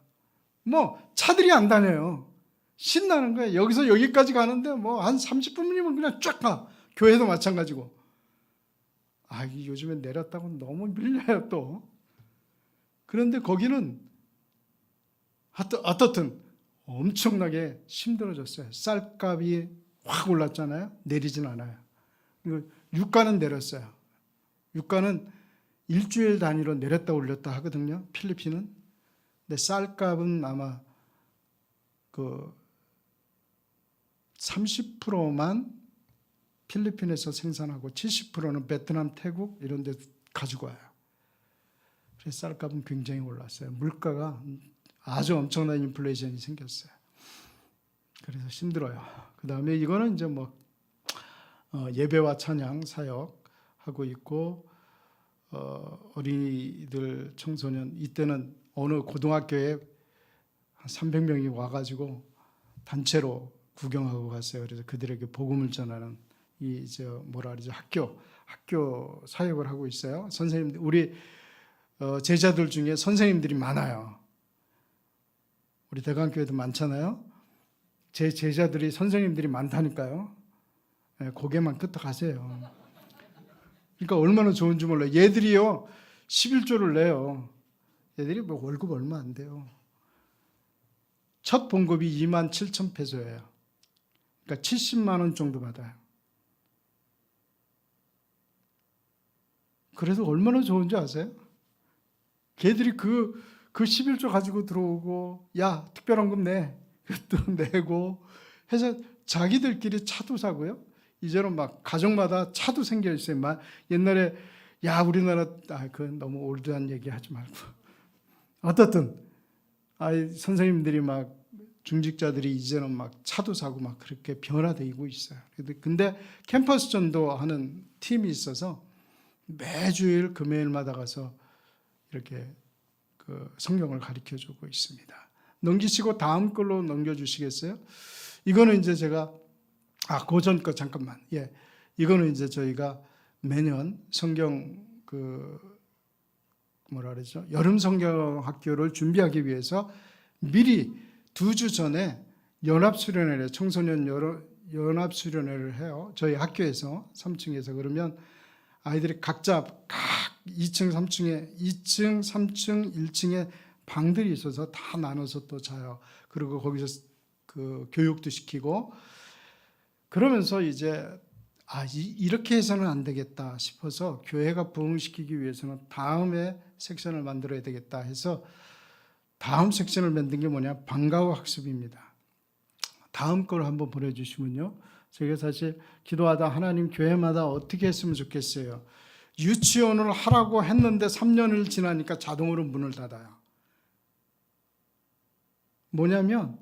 뭐 차들이 안 다녀요. 신나는 거야. 여기서 여기까지 가는데 뭐 한 30분이면 그냥 쫙 가. 교회도 마찬가지고. 요즘에 내렸다고 너무 밀려요 또. 그런데 거기는 어떻든 엄청나게 힘들어졌어요. 쌀값이 확 올랐잖아요. 내리진 않아요. 유가는 내렸어요. 유가는 일주일 단위로 내렸다 올렸다 하거든요. 필리핀은. 근데 쌀값은 아마 30%만 필리핀에서 생산하고 70%는 베트남, 태국 이런 데 가지고 와요. 그래서 쌀값은 굉장히 올랐어요. 물가가 아주 엄청난 인플레이션이 생겼어요. 그래서 힘들어요. 그 다음에 이거는 이제 뭐 예배와 찬양 사역 하고 있고 어린이들 청소년 이때는 어느 고등학교에 한 300명이 와가지고 단체로 구경하고 갔어요. 그래서 그들에게 복음을 전하는 학교 사역을 하고 있어요. 선생님들 우리 제자들 중에 선생님들이 많아요. 우리 대강교회도 많잖아요. 제 제자들이 선생님들이 많다니까요. 고개만 끄덕하세요. 그러니까 얼마나 좋은지 몰라요. 얘들이요 11조를 내요. 얘들이 뭐 월급 얼마 안 돼요. 첫 봉급이 27,000페소예요. 그러니까 70만 원 정도 받아요. 그래서 얼마나 좋은지 아세요? 걔들이 그 11조 가지고 들어오고, 야 특별원금 내, 또 내고 해서 자기들끼리 차도 사고요. 이제는 막 가정마다 차도 생겨 있어요. 막 옛날에 야 우리나라 그건 너무 올드한 얘기 하지 말고 어떻든 선생님들이 막 중직자들이 이제는 막 차도 사고 막 그렇게 변화되고 있어요. 근데 캠퍼스 전도하는 팀이 있어서 매주일 금요일마다 가서 이렇게 그 성경을 가르쳐 주고 있습니다. 넘기시고 다음 걸로 넘겨주시겠어요? 이거는 이제 제가 고전 거 잠깐만. 예, 이거는 이제 저희가 매년 성경 뭐라 그러죠? 여름 성경 학교를 준비하기 위해서 미리 2주 전에 연합수련회를 청소년 연합 수련회를 해요. 저희 학교에서 3층에서. 그러면 아이들이 각자 각 2층, 3층, 1층에 방들이 있어서 다 나눠서 또 자요. 그리고 거기서 그 교육도 시키고 그러면서 이제 이렇게 해서는 안 되겠다 싶어서 교회가 부흥시키기 위해서는 다음에 섹션을 만들어야 되겠다 해서 다음 섹션을 만든 게 뭐냐? 방과 후 학습입니다. 다음 걸 한번 보내주시면요. 제가 사실 기도하다 하나님 교회마다 어떻게 했으면 좋겠어요. 유치원을 하라고 했는데 3년을 지나니까 자동으로 문을 닫아요. 뭐냐면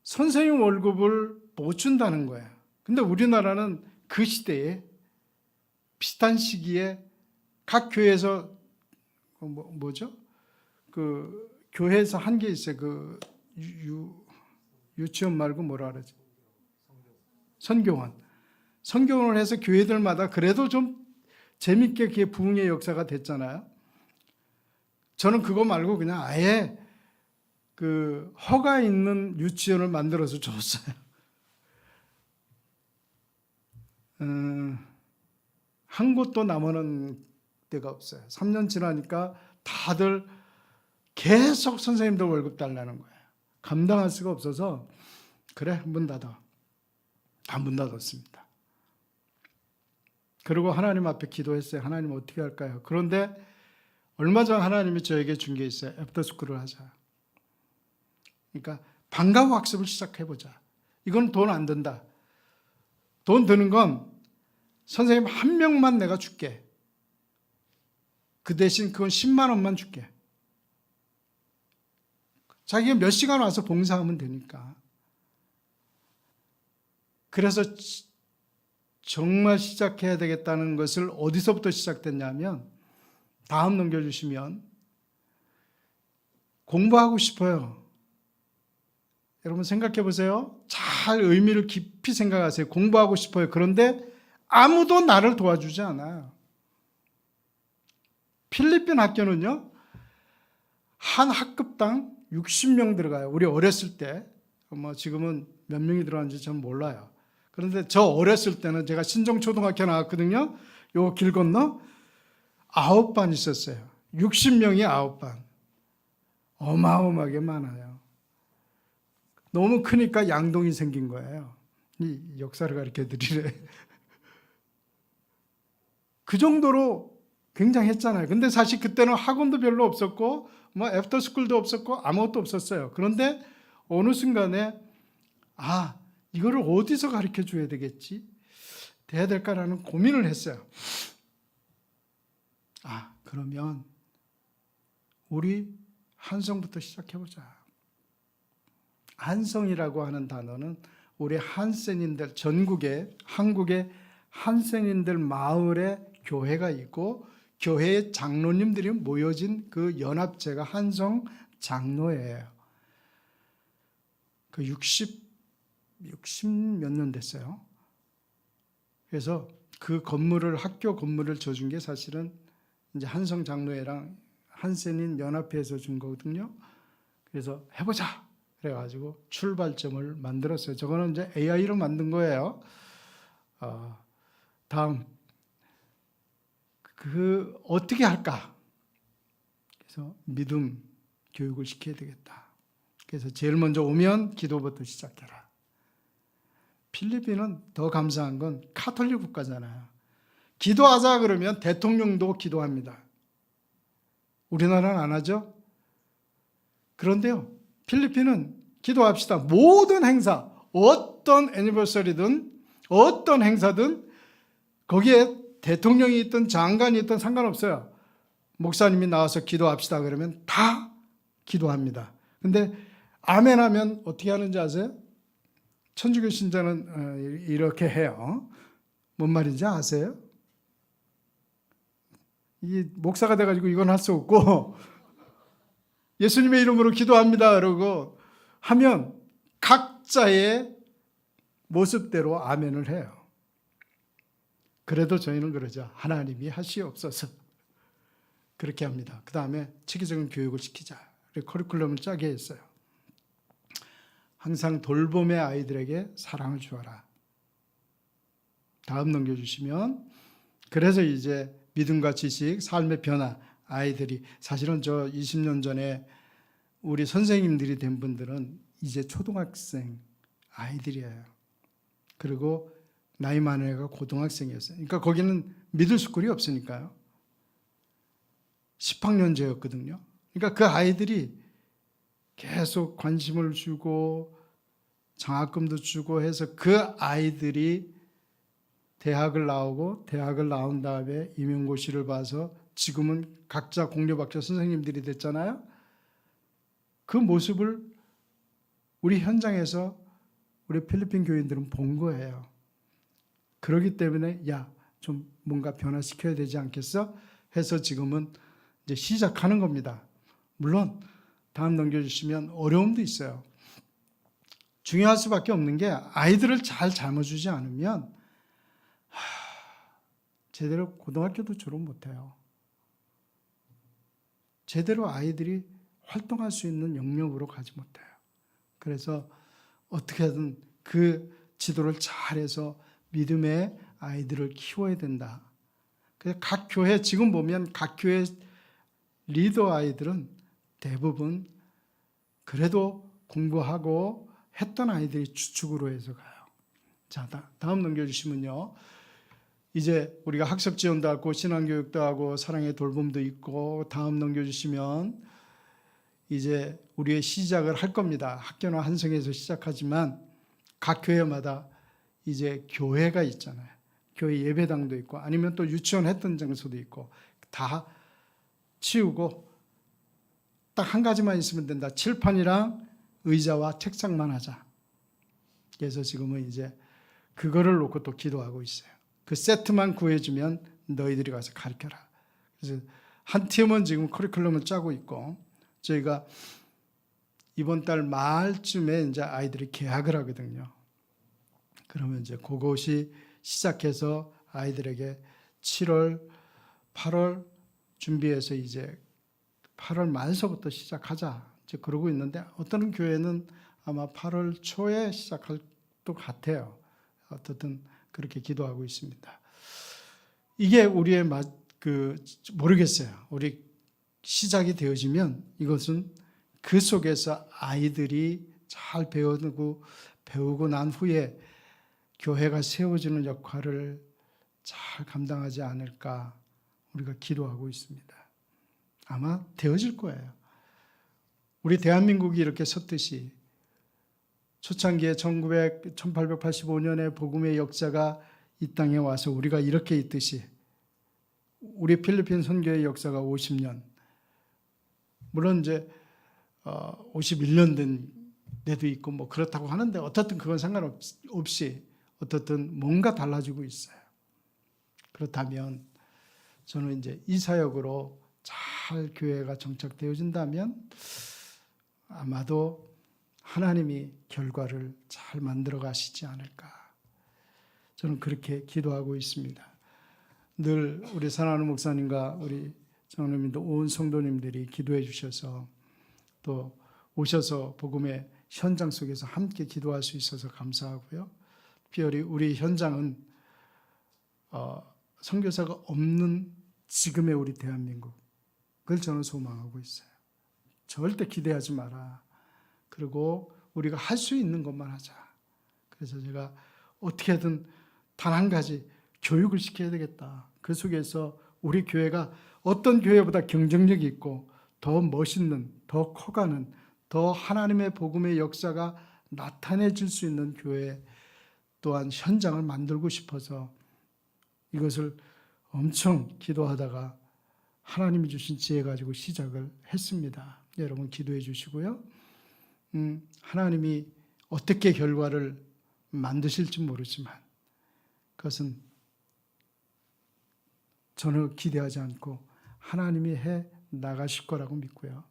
선생님 월급을 못 준다는 거예요. 근데 우리나라는 그 시대에 비슷한 시기에 각 교회에서 뭐죠? 그 교회에서 한 게 있어요. 그 유치원 말고 뭐라 그러지? 선교원을 해서 교회들마다 그래도 좀 재밌게 그게 부흥의 역사가 됐잖아요. 저는 그거 말고 그냥 아예 그 허가 있는 유치원을 만들어서 줬어요. 한 곳도 남아는 데가 없어요. 3년 지나니까 다들 계속 선생님들 월급 달라는 거예요. 감당할 수가 없어서 그래 문 닫아. 다 문 닫았습니다. 그리고 하나님 앞에 기도했어요. 하나님 어떻게 할까요? 그런데 얼마 전 하나님이 저에게 준 게 있어요. 애프터스쿨을 하자. 그러니까 방과 후 학습을 시작해보자. 이건 돈 안 든다. 돈 드는 건 선생님 한 명만 내가 줄게. 그 대신 그건 10만 원만 줄게. 자기가 몇 시간 와서 봉사하면 되니까. 그래서 정말 시작해야 되겠다는 것을 어디서부터 시작됐냐면 다음 넘겨주시면 공부하고 싶어요. 여러분 생각해 보세요. 잘 의미를 깊이 생각하세요. 공부하고 싶어요. 그런데 아무도 나를 도와주지 않아요. 필리핀 학교는요. 한 학급당 60명 들어가요. 우리 어렸을 때. 지금은 몇 명이 들어가는지 전 몰라요. 그런데 저 어렸을 때는 제가 신정초등학교 나왔거든요. 요 길 건너 9반 있었어요. 60명이 9반. 어마어마하게 많아요. 너무 크니까 양동이 생긴 거예요. 이 역사를 가르쳐 드리래. 그 정도로 굉장했잖아요. 근데 사실 그때는 학원도 별로 없었고 애프터스쿨도 없었고 아무것도 없었어요. 그런데 어느 순간에 이거를 어디서 가르쳐 줘야 되겠지? 돼야 될까라는 고민을 했어요. 그러면 우리 한성부터 시작해보자. 한성이라고 하는 단어는 우리 한센인들, 한국의 한센인들 마을에 교회가 있고 교회의 장로님들이 모여진 그 연합체가 한성 장로회예요. 그 60 몇 년 됐어요. 그래서 그 학교 건물을 줘준 게 사실은 이제 한성 장로회랑 한센인 연합회에서 준 거거든요. 그래서 해보자. 그래가지고 출발점을 만들었어요. 저거는 이제 AI로 만든 거예요. 다음 어떻게 할까? 그래서 믿음 교육을 시켜야 되겠다. 그래서 제일 먼저 오면 기도부터 시작해라. 필리핀은 더 감사한 건 카톨릭 국가잖아요. 기도하자 그러면 대통령도 기도합니다. 우리나라는 안 하죠? 그런데요, 필리핀은 기도합시다. 모든 행사, 어떤 애니버서리든 어떤 행사든 거기에 대통령이 있든 장관이 있든 상관없어요. 목사님이 나와서 기도합시다 그러면 다 기도합니다. 근데 아멘 하면 어떻게 하는지 아세요? 천주교 신자는 이렇게 해요. 뭔 말인지 아세요? 이 목사가 돼가지고 이건 할 수 없고 예수님의 이름으로 기도합니다 그러고 하면 각자의 모습대로 아멘을 해요. 그래도 저희는 그러죠. 하나님이 하시옵소서. 그렇게 합니다. 그 다음에 체계적인 교육을 시키자. 커리큘럼을 짜게 했어요. 항상 돌봄의 아이들에게 사랑을 주어라. 다음 넘겨주시면, 그래서 이제 믿음과 지식, 삶의 변화, 아이들이 사실은 저 20년 전에 우리 선생님들이 된 분들은 이제 초등학생 아이들이에요. 그리고 나이 많은 애가 고등학생이었어요. 그러니까 거기는 미들 스쿨이 없으니까요. 10학년제였거든요. 그러니까 그 아이들이 계속 관심을 주고 장학금도 주고 해서 그 아이들이 대학을 나온 다음에 임용고시를 봐서 지금은 각자 공립학교 선생님들이 됐잖아요. 그 모습을 우리 현장에서 우리 필리핀 교인들은 본 거예요. 그렇기 때문에 좀 뭔가 변화시켜야 되지 않겠어? 해서 지금은 이제 시작하는 겁니다. 물론 다음 넘겨주시면 어려움도 있어요. 중요할 수밖에 없는 게 아이들을 잘 잘못주지 않으면 제대로 고등학교도 졸업 못해요. 제대로 아이들이 활동할 수 있는 영역으로 가지 못해요. 그래서 어떻게든 그 지도를 잘해서 믿음의 아이들을 키워야 된다. 그래서 각 교회, 지금 보면 각 교회 리더 아이들은 대부분 그래도 공부하고 했던 아이들이 주축으로 해서 가요. 자, 다음 넘겨주시면요. 이제 우리가 학습 지원도 하고 신앙교육도 하고 사랑의 돌봄도 있고, 다음 넘겨주시면 이제 우리의 시작을 할 겁니다. 학교나 한성에서 시작하지만 각 교회마다 이제 교회가 있잖아요. 교회 예배당도 있고 아니면 또 유치원 했던 장소도 있고 다 치우고 딱 한 가지만 있으면 된다. 칠판이랑 의자와 책상만 하자. 그래서 지금은 이제 그거를 놓고 또 기도하고 있어요. 그 세트만 구해주면 너희들이 가서 가르쳐라. 그래서 한 팀은 지금 커리큘럼을 짜고 있고, 저희가 이번 달 말쯤에 이제 아이들이 개학을 하거든요. 그러면 이제 그것이 시작해서 아이들에게 7월, 8월 준비해서 이제 8월 말서부터 시작하자. 이제 그러고 있는데 어떤 교회는 아마 8월 초에 시작할 것 같아요. 어떻든 그렇게 기도하고 있습니다. 이게 우리의 모르겠어요. 우리 시작이 되어지면 이것은 그 속에서 아이들이 잘 배우고 난 후에 교회가 세워지는 역할을 잘 감당하지 않을까 우리가 기도하고 있습니다. 아마 되어질 거예요. 우리 대한민국이 이렇게 섰듯이 초창기에 1885년에 복음의 역사가 이 땅에 와서 우리가 이렇게 있듯이 우리 필리핀 선교의 역사가 50년, 물론 이제 51년 된 데도 있고 뭐 그렇다고 하는데 어떻든 그건 상관없이 어떻든 뭔가 달라지고 있어요. 그렇다면 저는 이제 이 사역으로 잘 교회가 정착되어진다면 아마도 하나님이 결과를 잘 만들어 가시지 않을까. 저는 그렇게 기도하고 있습니다. 늘 우리 사랑하는 목사님과 우리 장로님도 온 성도님들이 기도해 주셔서 또 오셔서 복음의 현장 속에서 함께 기도할 수 있어서 감사하고요. 특별히 우리 현장은 선교사가 없는 지금의 우리 대한민국, 그걸 저는 소망하고 있어요. 절대 기대하지 마라. 그리고 우리가 할 수 있는 것만 하자. 그래서 제가 어떻게든 단 한 가지 교육을 시켜야 되겠다. 그 속에서 우리 교회가 어떤 교회보다 경쟁력이 있고 더 멋있는, 더 커가는, 더 하나님의 복음의 역사가 나타내질 수 있는 교회, 또한 현장을 만들고 싶어서 이것을 엄청 기도하다가 하나님이 주신 지혜 가지고 시작을 했습니다. 여러분 기도해 주시고요. 하나님이 어떻게 결과를 만드실지 모르지만 그것은 전혀 기대하지 않고 하나님이 해 나가실 거라고 믿고요.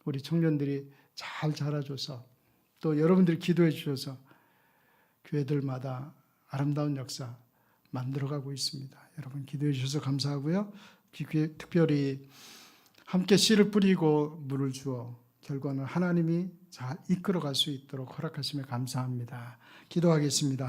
우리 청년들이 잘 자라줘서 또 여러분들이 기도해 주셔서 교회들마다 아름다운 역사 만들어가고 있습니다. 여러분 기도해 주셔서 감사하고요. 특별히 함께 씨를 뿌리고 물을 주어 결과는 하나님이 잘 이끌어갈 수 있도록 허락하심에 감사합니다. 기도하겠습니다.